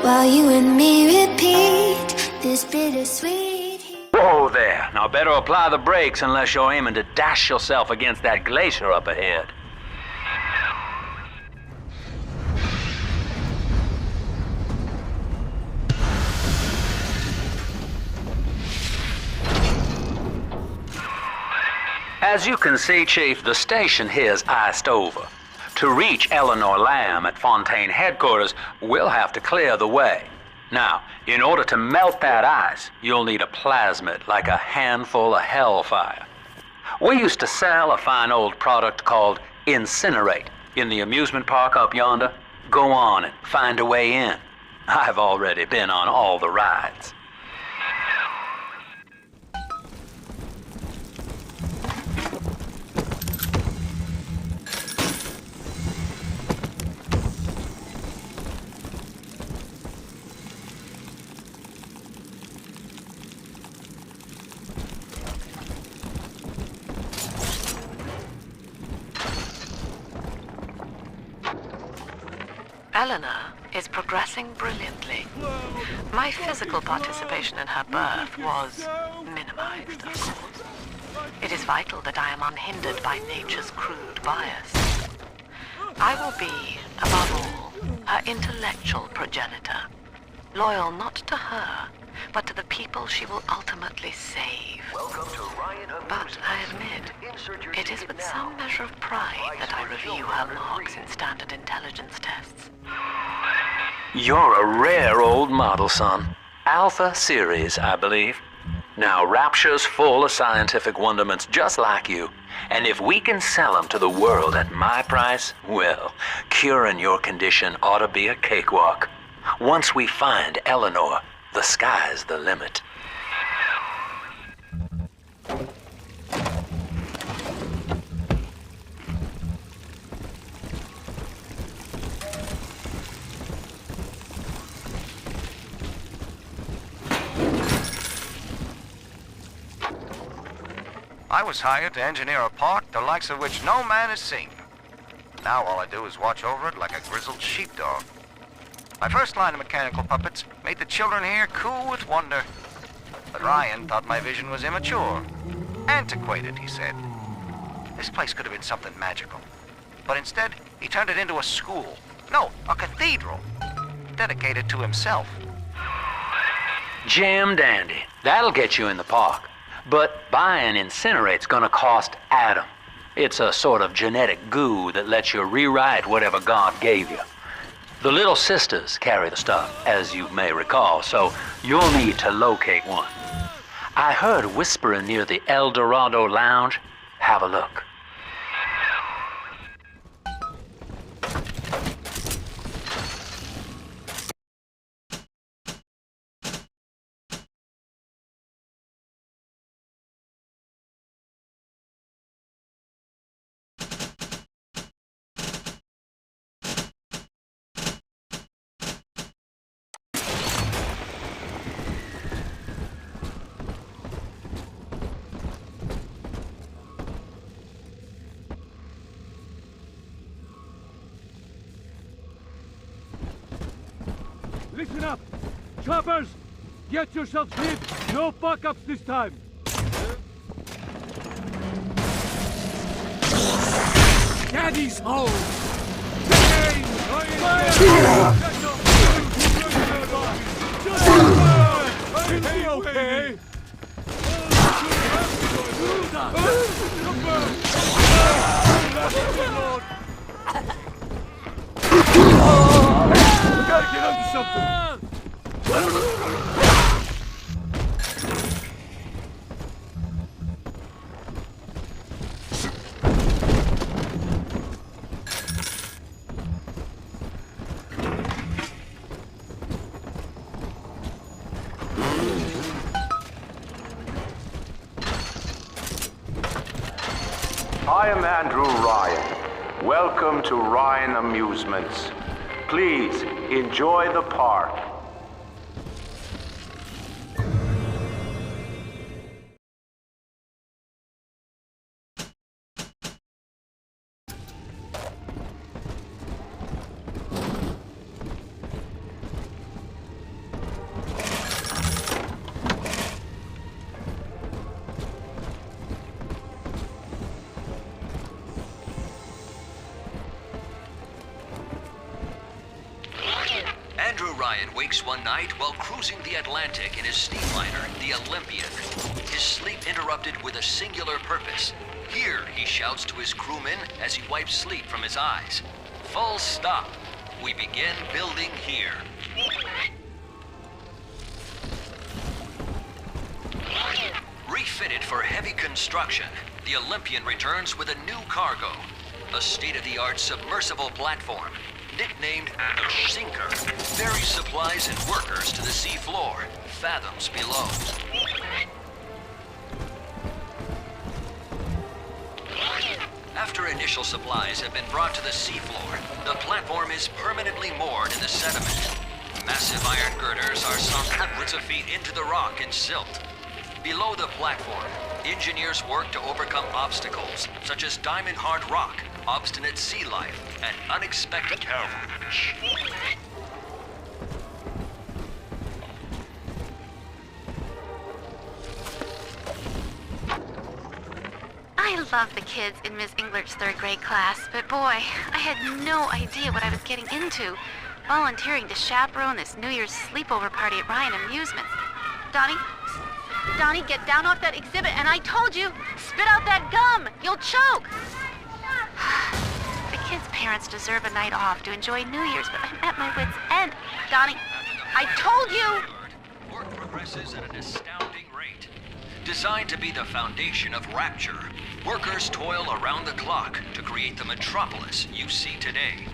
while you and me repeat this bittersweet heat. Whoa there. Now better apply the brakes unless you're aiming to dash yourself against that glacier up ahead. As you can see, Chief, the station here's iced over. To reach Eleanor Lamb at Fontaine headquarters, we'll have to clear the way. Now, in order to melt that ice, you'll need a plasmid, like a handful of hellfire. We used to sell a fine old product called Incinerate in the amusement park up yonder. Go on and find a way in. I've already been on all the rides. Eleanor is progressing brilliantly. My physical participation in her birth was minimized, of course. It is vital that I am unhindered by nature's crude bias. I will be, above all, her intellectual progenitor, loyal not to her, but to the people she will ultimately save. But I admit, it is with some measure of pride that I review her marks in standard intelligence tests. You're a rare old model, son. Alpha series, I believe. Now, Rapture's full of scientific wonderments just like you. And if we can sell them to the world at my price, well, curing your condition ought to be a cakewalk. Once we find Eleanor, the sky's the limit. I was hired to engineer a park the likes of which no man has seen. Now all I do is watch over it like a grizzled sheepdog. My first line of mechanical puppets made the children here cool with wonder. But Ryan thought my vision was immature. Antiquated, he said. This place could have been something magical. But instead, he turned it into a school. No, a cathedral. Dedicated to himself. Jam dandy. That'll get you in the park. But buying Incinerate's gonna cost Adam. It's a sort of genetic goo that lets you rewrite whatever God gave you. The Little Sisters carry the stuff, as you may recall, so you'll need to locate one. I heard whispering near the El Dorado Lounge. Have a look. Listen up! Choppers! Get yourselves hid! No fuck-ups this time! Daddy's home! Okay! We gotta get onto something! I am Andrew Ryan. Welcome to Ryan Amusements. Please enjoy the park. Ryan wakes one night while cruising the Atlantic in his steamliner, the Olympian. His sleep interrupted with a singular purpose. Here, he shouts to his crewmen as he wipes sleep from his eyes. Full stop. We begin building here. Refitted for heavy construction, the Olympian returns with a new cargo. A state-of-the-art submersible platform, nicknamed the Sinker, ferries supplies and workers to the sea floor, fathoms below. After initial supplies have been brought to the seafloor, the platform is permanently moored in the sediment. Massive iron girders are sunk hundreds of feet into the rock and silt. Below the platform, engineers work to overcome obstacles such as diamond-hard rock, obstinate sea life, and unexpected terror. I love the kids in Miss Englert's third grade class, but boy, I had no idea what I was getting into. Volunteering to chaperone this New Year's sleepover party at Ryan Amusements. Donnie, get down off that exhibit, and I told you, spit out that gum! You'll choke! The kids' parents deserve a night off to enjoy New Year's, but I'm at my wit's end. Donnie, I told you! Work progresses at an astounding rate. Designed to be the foundation of Rapture, workers toil around the clock to create the metropolis you see today.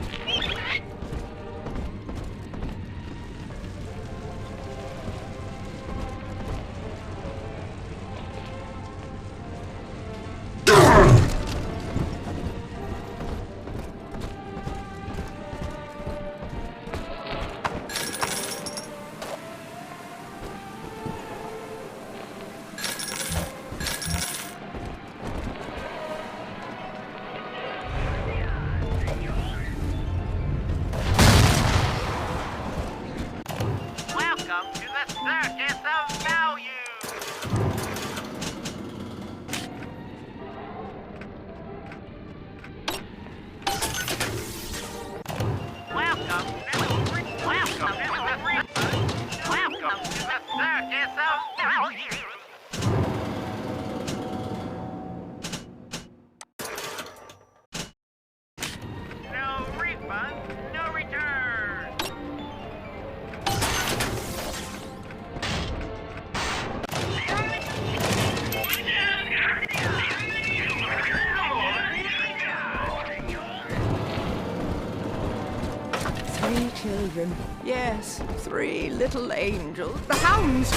Children. Yes, 3 little angels. The hounds!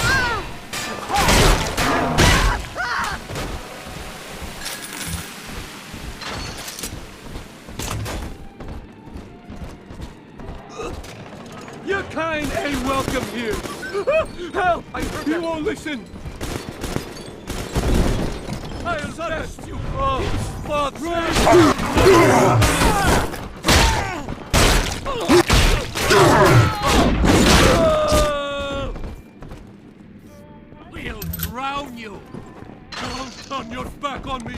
Your kind ain't welcome here! Help! You won't listen! I'll test you all! We'll drown you! Don't turn your back on me!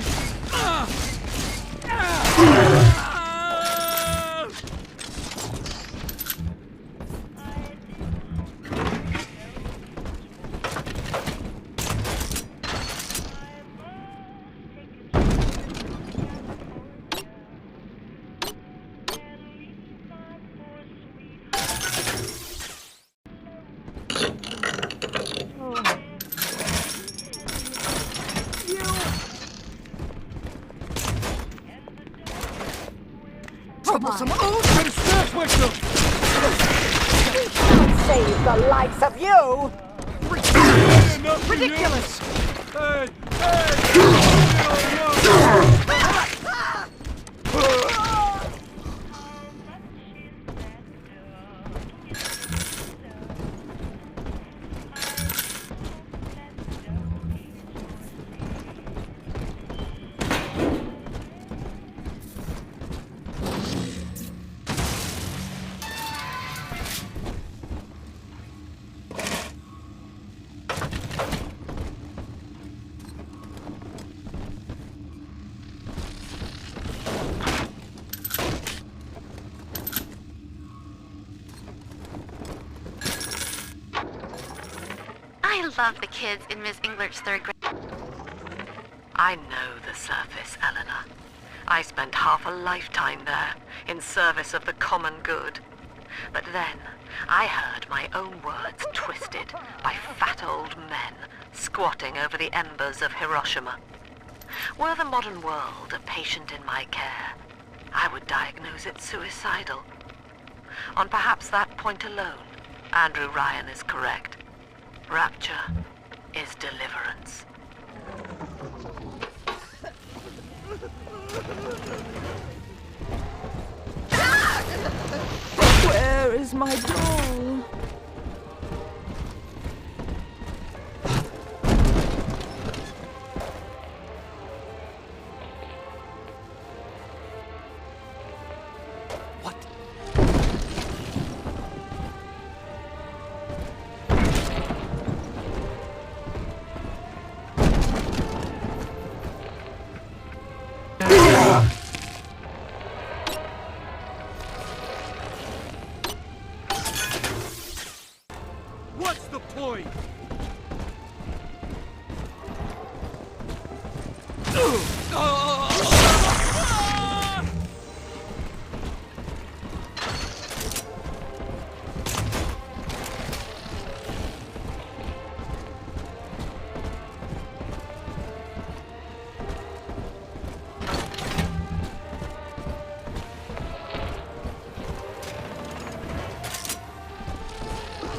Troublesome old and staff whistle! Save the likes of you! Ridiculous! Hey! love the kids in Miss English third grade. I know the surface, Eleanor. I spent half a lifetime there, in service of the common good. But then, I heard my own words twisted by fat old men squatting over the embers of Hiroshima. Were the modern world a patient in my care, I would diagnose it suicidal. On perhaps that point alone, Andrew Ryan is correct. Rapture is deliverance. Where is my doll? What's the point?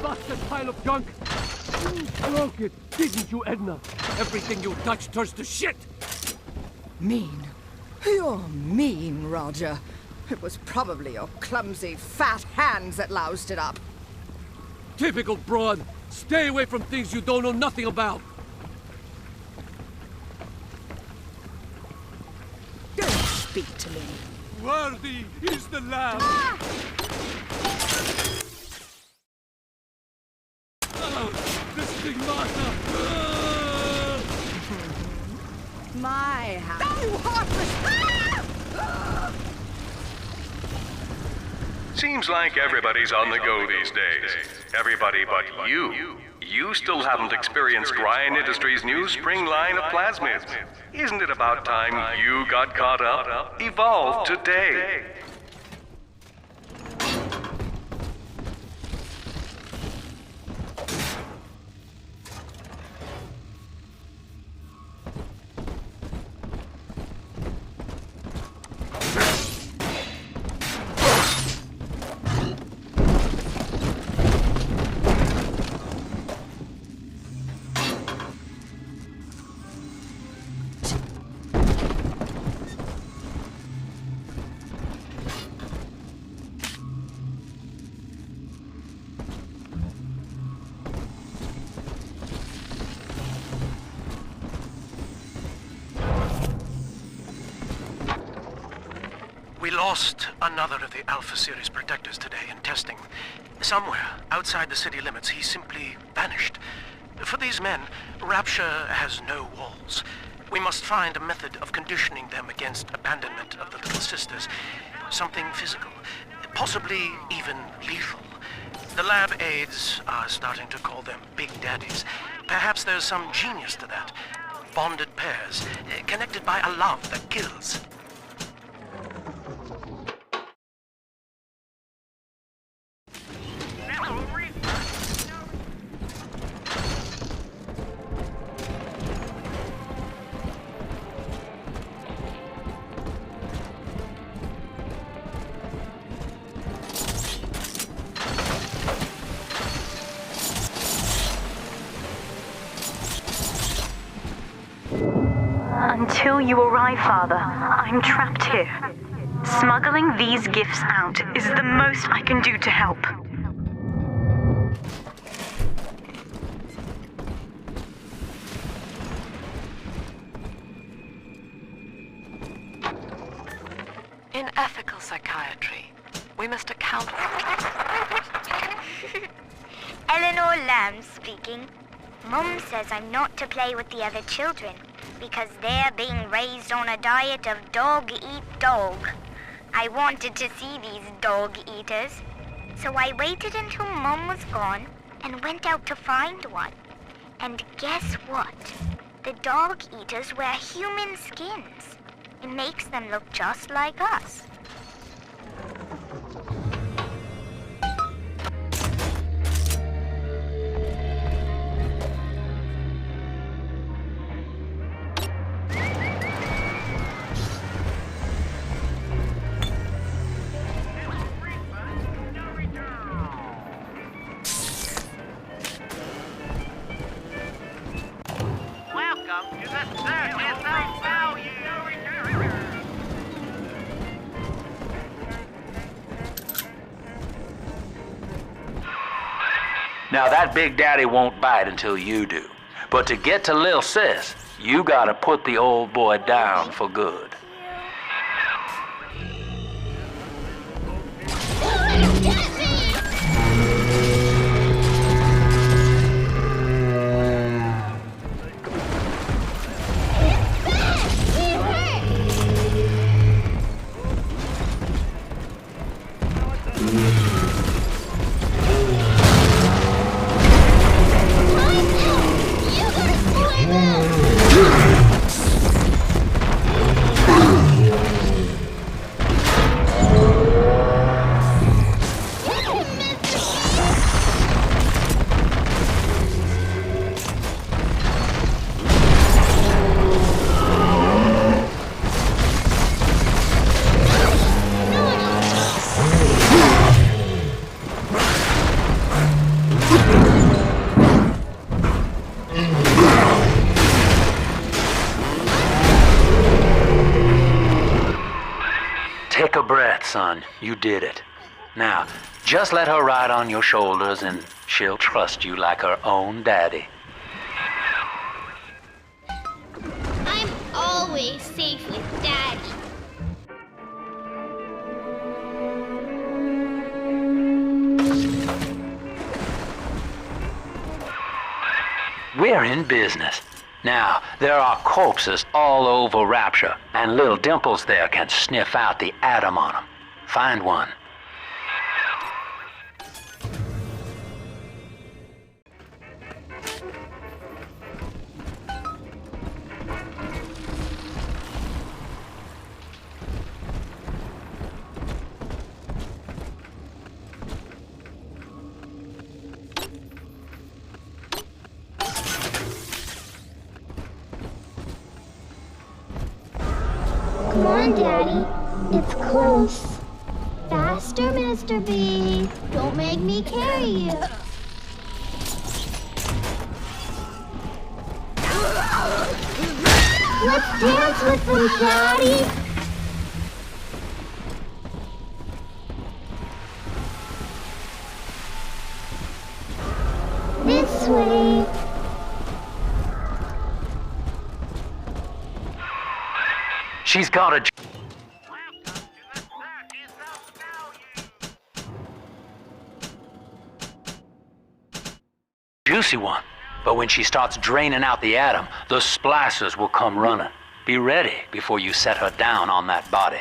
Bastard pile of junk! You broke it, didn't you, Edna? Everything you touch turns to shit! Mean. You're mean, Roger. It was probably your clumsy, fat hands that loused it up. Typical broad. Stay away from things you don't know nothing about. Don't speak to me. Worthy is the lamb. The stigmata. My house. You heartless! Seems like everybody's on the go these days. Everybody but you. You still haven't experienced Ryan Industries' new spring line of plasmids. Isn't it about time you got caught up? Evolve today. We lost another of the Alpha Series protectors today in testing. Somewhere outside the city limits, he simply vanished. For these men, Rapture has no walls. We must find a method of conditioning them against abandonment of the Little Sisters. Something physical, possibly even lethal. The lab aides are starting to call them Big Daddies. Perhaps there's some genius to that. Bonded pairs, connected by a love that kills. Until you arrive, Father, I'm trapped here. Smuggling these gifts out is the most I can do to help. In ethical psychiatry, we must account for... Eleanor Lamb speaking. Mum says I'm not to play with the other children because they're being raised on a diet of dog-eat-dog. I wanted to see these dog-eaters, so I waited until Mum was gone and went out to find one. And guess what? The dog eaters wear human skins. It makes them look just like us. Welcome to the Circus of Value! Now that Big Daddy won't bite until you do. But to get to Lil Sis, you gotta put the old boy down for good. Take a breath, son. You did it. Now, just let her ride on your shoulders and she'll trust you like her own daddy. I'm always safe with Daddy. We're in business. Now, there are corpses all over Rapture, and little Dimples there can sniff out the atom on them. Find one. Come on, Daddy. It's close. Faster, Mr. B. Don't make me carry you. Let's dance with them, Daddy. This way. She's got a juicy one. But when she starts draining out the atom, the splicers will come running. Be ready before you set her down on that body.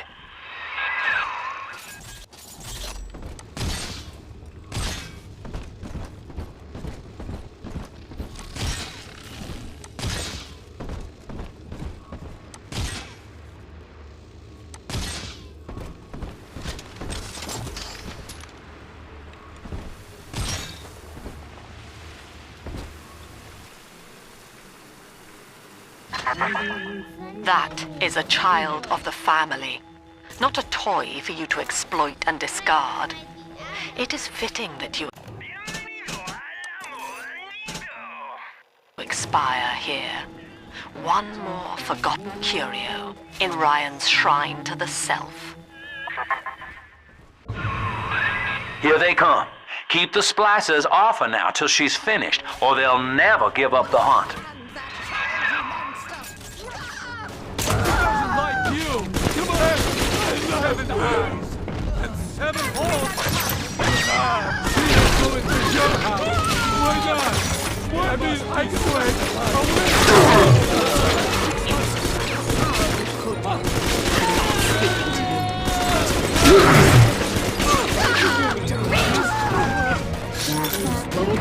That is a child of the family, not a toy for you to exploit and discard. It is fitting that you expire here. One more forgotten curio in Ryan's shrine to the self. Here they come. Keep the splicers off her now till she's finished, or they'll never give up the hunt. Like you! Come on! 11 eyes! And 7 holes! We'll go into your house! Why not? I mean, I can wait.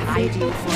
Hiding from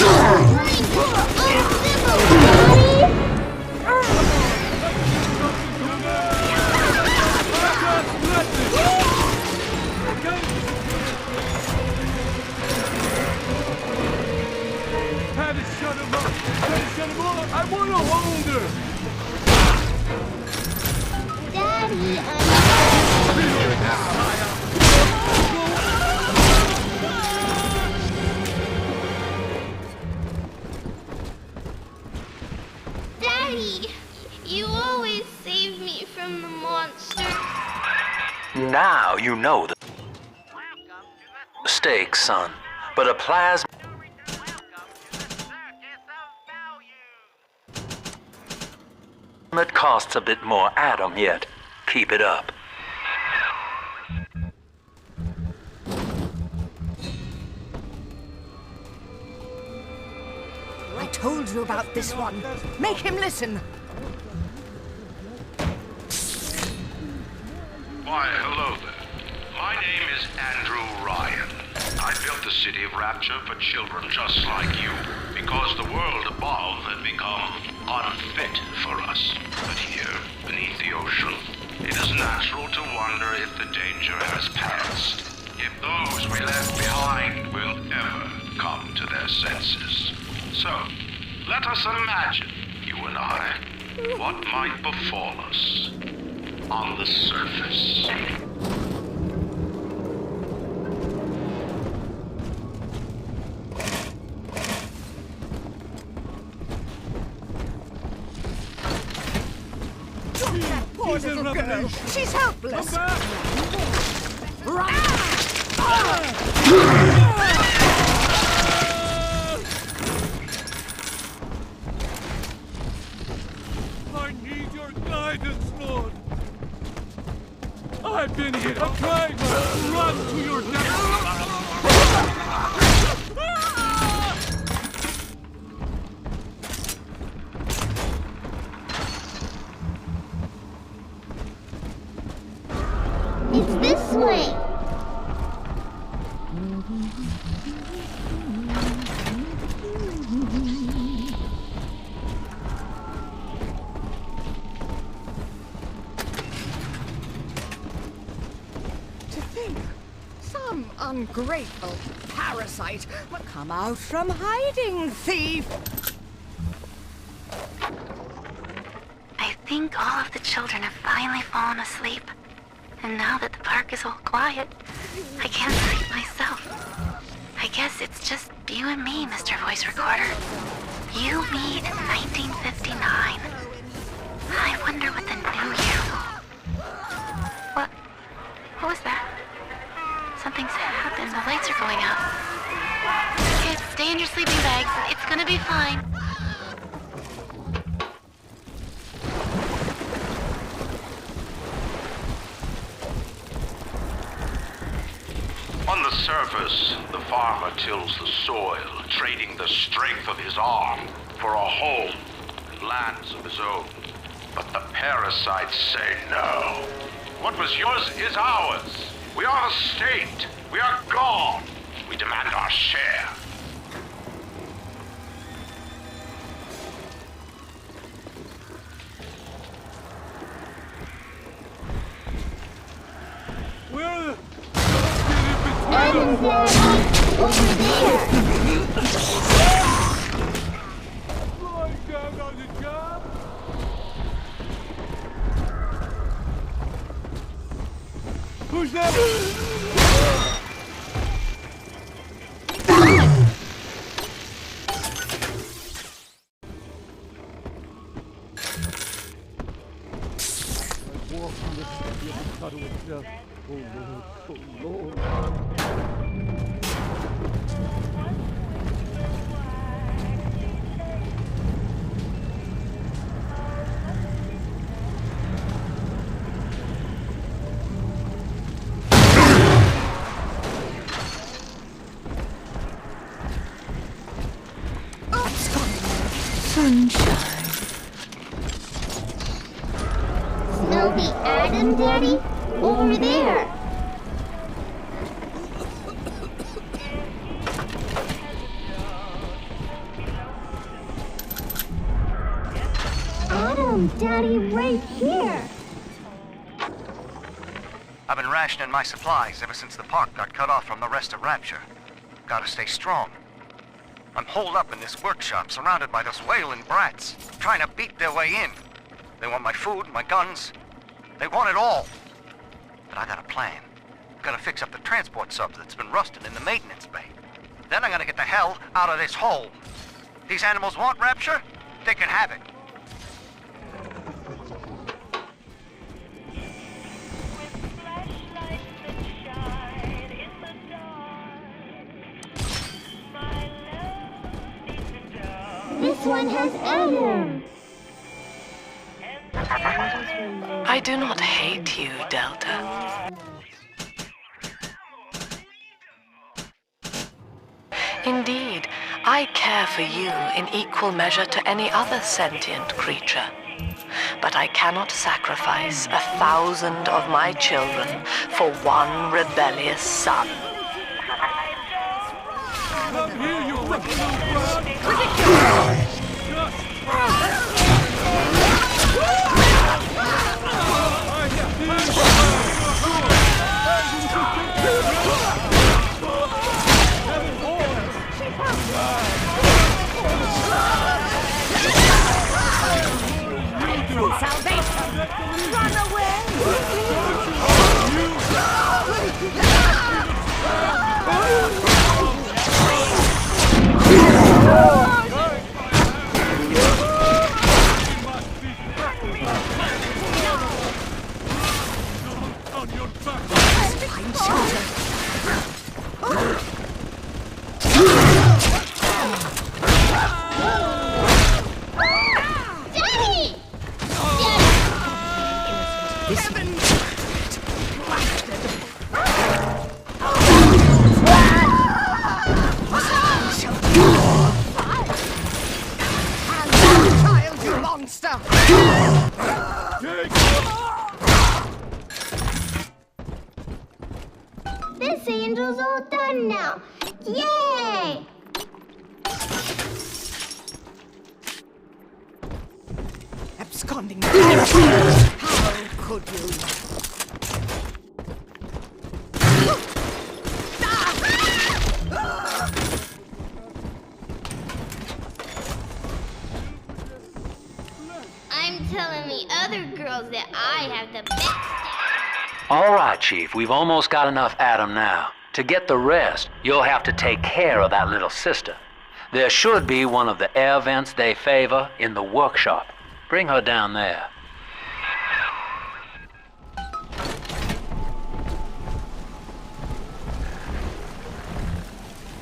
Now you know the stakes, son. But a plasma... It costs a bit more, Adam, yet. Keep it up. I told you about this one. Make him listen. Why, hello there. My name is Andrew Ryan. I built the city of Rapture for children just like you, because the world above had become unfit for us. But here, beneath the ocean, it is natural to wonder if the danger has passed. If those we left behind will ever come to their senses. So, let us imagine, you and I, what might befall us on the surface. Poor little girl. She's helpless. I need your guidance, Lord. I've been here trying to run to your death. It's this way. To think, some ungrateful parasite will come out from hiding, thief. I think all of the children have finally fallen asleep. And now that the park is all quiet, I can't sleep myself. I guess it's just you and me, Mr. Voice Recorder. You, me, in 1959. I wonder what the new year will... What was that? Something's happened. The lights are going out. Okay, stay in your sleeping bags. It's gonna be fine. On the surface, the farmer tills the soil, trading the strength of his arm for a home and lands of his own. But the parasites say no. What was yours is ours. We are the state. We are gone. We demand our share. Where the... Adam, Daddy! Over there! Lying down on the job? Who's that? I walk on the city of the cuddle itself. Oh Lord, oh Lord. Sunshine. Snowy Adam, Daddy? Over there! Adam, Daddy, right here! I've been rationing my supplies ever since the park got cut off from the rest of Rapture. Gotta stay strong. I'm holed up in this workshop, surrounded by those whaling brats, trying to beat their way in. They want my food, my guns. They want it all. But I got a plan. Gotta fix up the transport sub that's been rusting in the maintenance bay. Then I'm gonna get the hell out of this hole. These animals want Rapture? They can have it. Someone has entered. I do not hate you, Delta. Indeed, I care for you in equal measure to any other sentient creature. But I cannot sacrifice 1,000 of my children for one rebellious son. Come here, you fucking little Salvation! Run away! This angel's all done now. Yay! Absconding. How could you? I'm telling the other girls that I have the best. All right, Chief, we've almost got enough Adam now. To get the rest, you'll have to take care of that little sister. There should be one of the air vents they favor in the workshop. Bring her down there.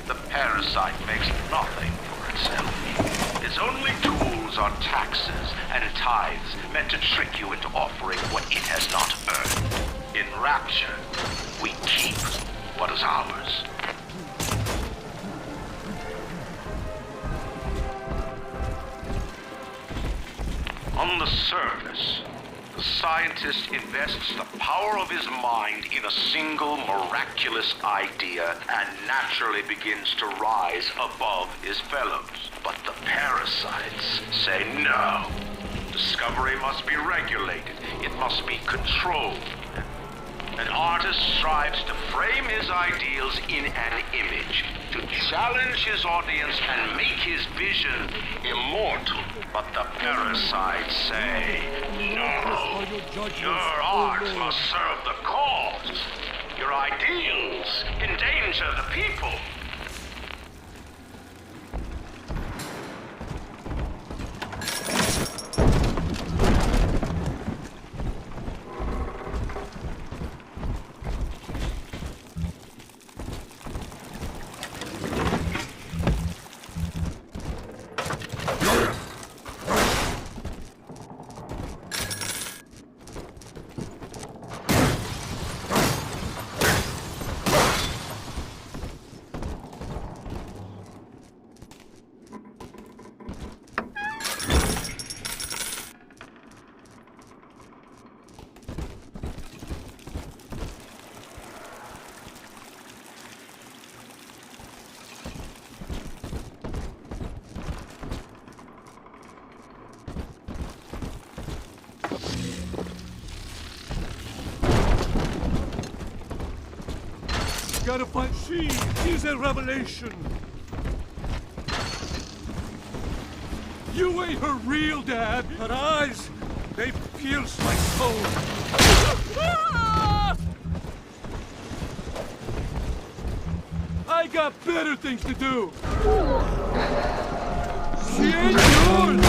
The parasite makes nothing for itself. Its only tools are taxes and tithes meant to trick you into offering what it has not earned. In Rapture, we keep what is ours. On the surface, the scientist invests the power of his mind in a single miraculous idea and naturally begins to rise above his fellows. But the parasites say no. Discovery must be regulated. It must be controlled. An artist strives to frame his ideals in an image, to challenge his audience and make his vision immortal. But the parasites say, no, your art must serve the cause. Your ideals endanger the people. Gotta find. She is a revelation. You ain't her real dad. Her eyes, they pierce my soul. I got better things to do. She ain't yours.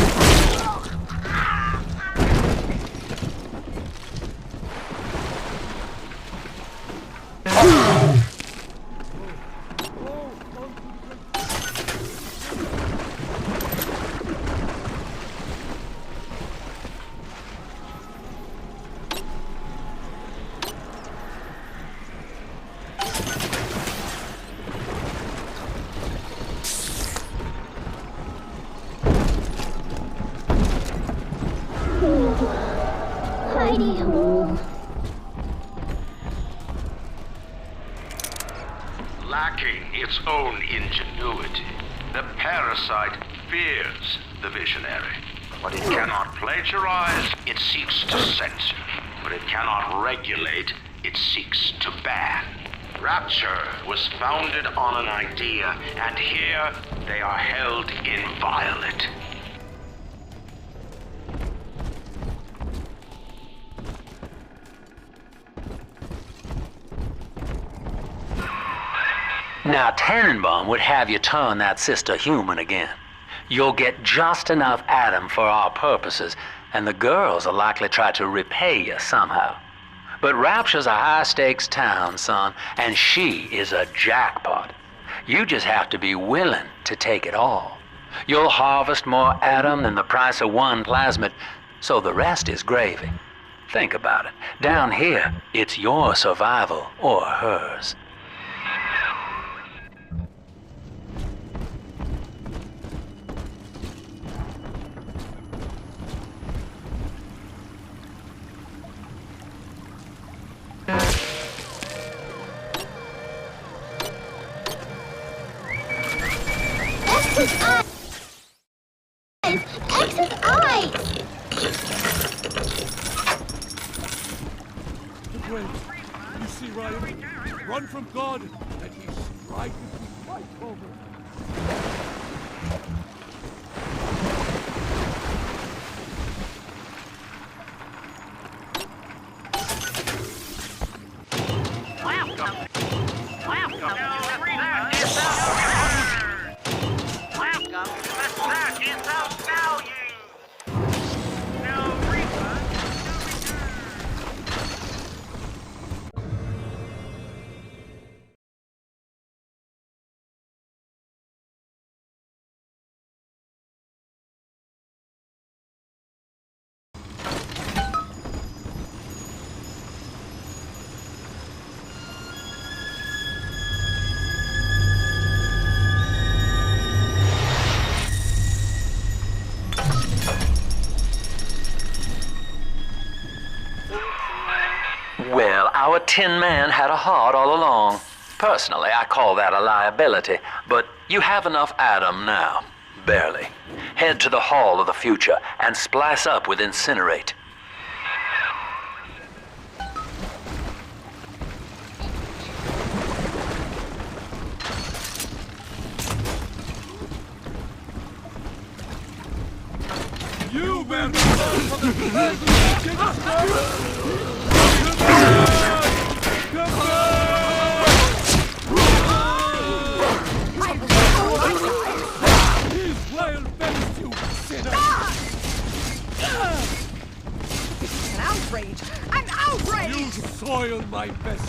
lacking its own ingenuity. The parasite fears the visionary. What it cannot plagiarize, it seeks to censor. What it cannot regulate, it seeks to ban. Rapture was founded on an idea, and here they are held inviolate. Now, Tannenbaum would have you turn that sister human again. You'll get just enough Adam for our purposes, and the girls will likely try to repay you somehow. But Rapture's a high-stakes town, son, and she is a jackpot. You just have to be willing to take it all. You'll harvest more Adam than the price of one plasmid, so the rest is gravy. Think about it. Down here, it's your survival or hers. X's eyes! The grave. You see, Ryan? Run from God, and he strikes you right over. Well, our Tin Man had a heart all along. Personally, I call that a liability, but you have enough Adam now. Barely. Head to the Hall of the Future and splice up with Incinerate. You better run for the His wild vengeance, you sinner! This is an outrage! An outrage! You soiled my best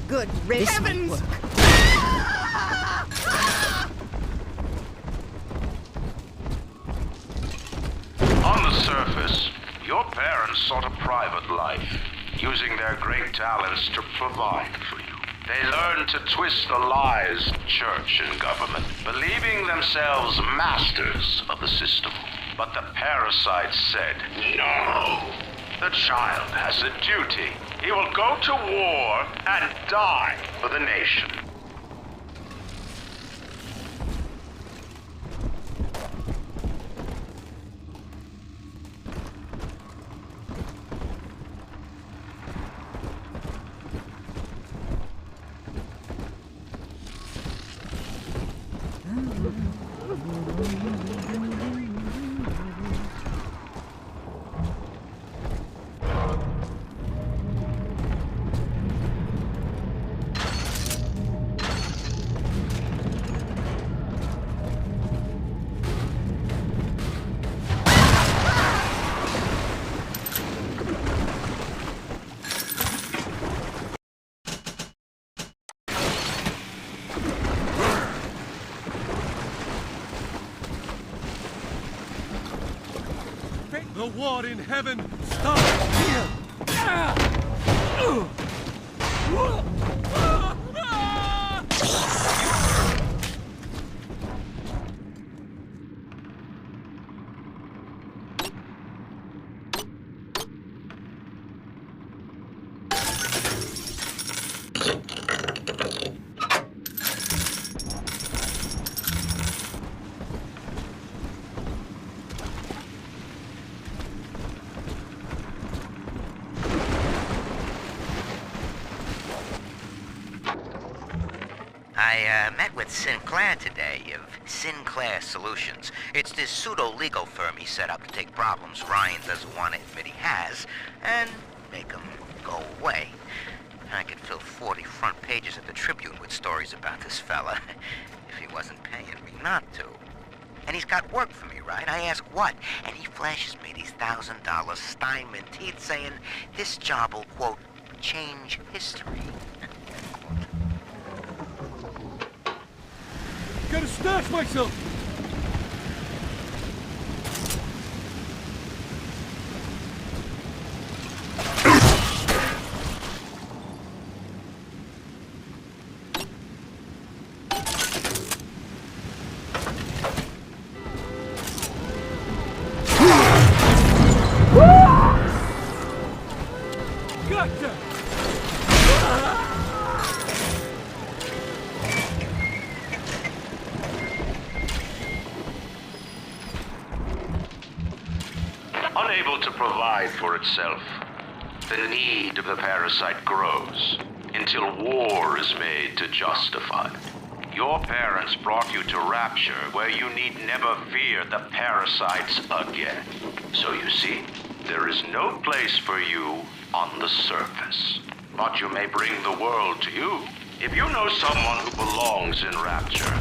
Good riddance! On the surface, your parents sought a private life, using their great talents to provide for you. They learned to twist the lies of church and government, believing themselves masters of the system. But the parasite said, no. The child has a duty. He will go to war and die for the nation. The war in heaven starts here! I met with Sinclair today of Sinclair Solutions. It's this pseudo-legal firm he set up to take problems Ryan doesn't want to admit he has and make them go away. I could fill 40 front pages of the Tribune with stories about this fella if he wasn't paying me not to. And he's got work for me, right? I ask what, and he flashes me these $1,000 Steinman teeth saying this job will, quote, change history. Gotta stash myself! Gotcha! Unable to provide for itself, the need of the parasite grows until war is made to justify it. Your parents brought you to Rapture, where you need never fear the parasites again. So you see, there is no place for you on the surface. But you may bring the world to you. If you know someone who belongs in Rapture,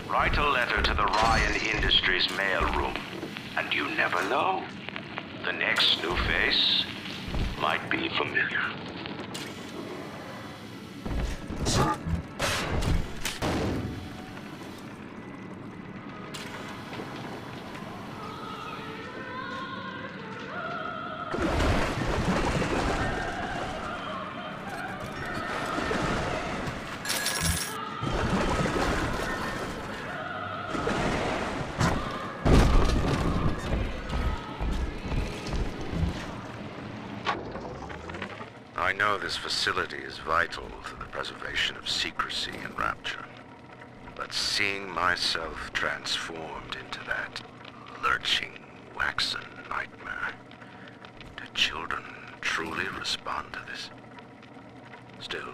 write a letter to the Ryan Industries mailroom. And you never know. The next new face might be familiar. I know this facility is vital to the preservation of secrecy in Rapture, but seeing myself transformed into that lurching, waxen nightmare, do children truly respond to this? Still,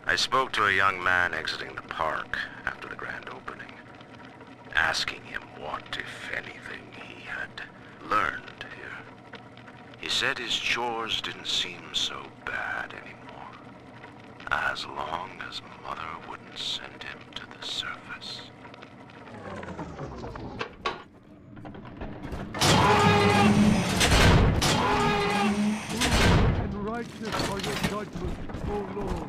I spoke to a young man exiting the park after the grand opening, asking him what, if anything, he had learned here. He said his chores didn't seem so bad anymore, as long as Mother wouldn't send him to the surface. And righteous are your judgments, O Lord.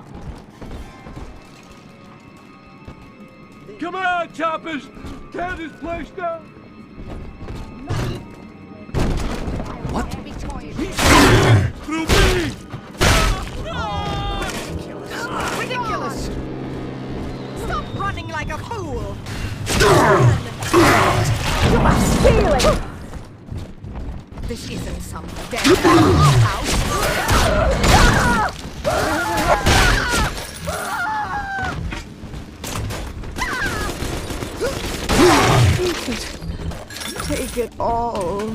Come on, choppers! Tear this place down! What? Through me! Ridiculous! Stop running like a fool! You must steal it! This isn't some dead house. Take it all.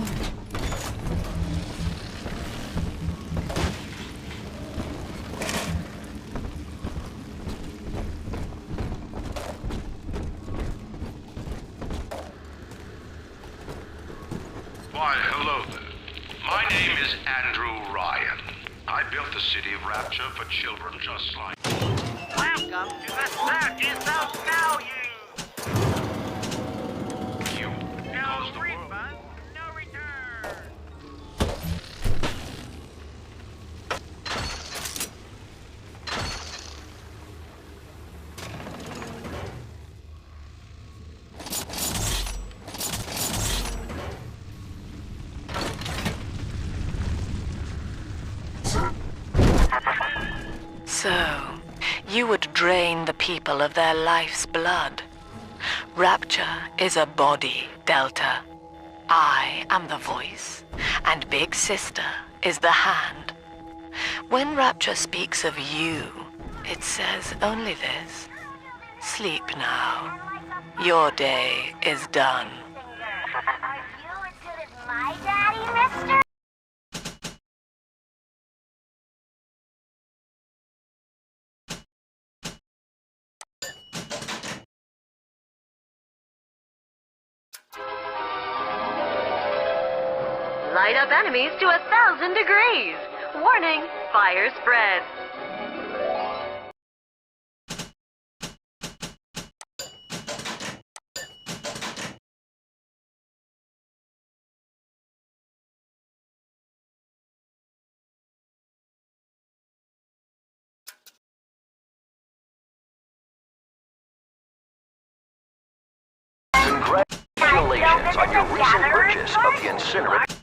Why, hello there. My name is Andrew Ryan. I built the city of Rapture for children just like Welcome to the circus of value! you. No refund, no return! So, you would drain the people of their life's blood. Rapture is a body, Delta. I am the voice, and Big Sister is the hand. When Rapture speaks of you, it says only this. Sleep now. Your day is done. Are you as good as my daddy, mister? light up enemies to 1,000 degrees. Warning, fire spreads. Congratulations on your recent purchase of the incinerator.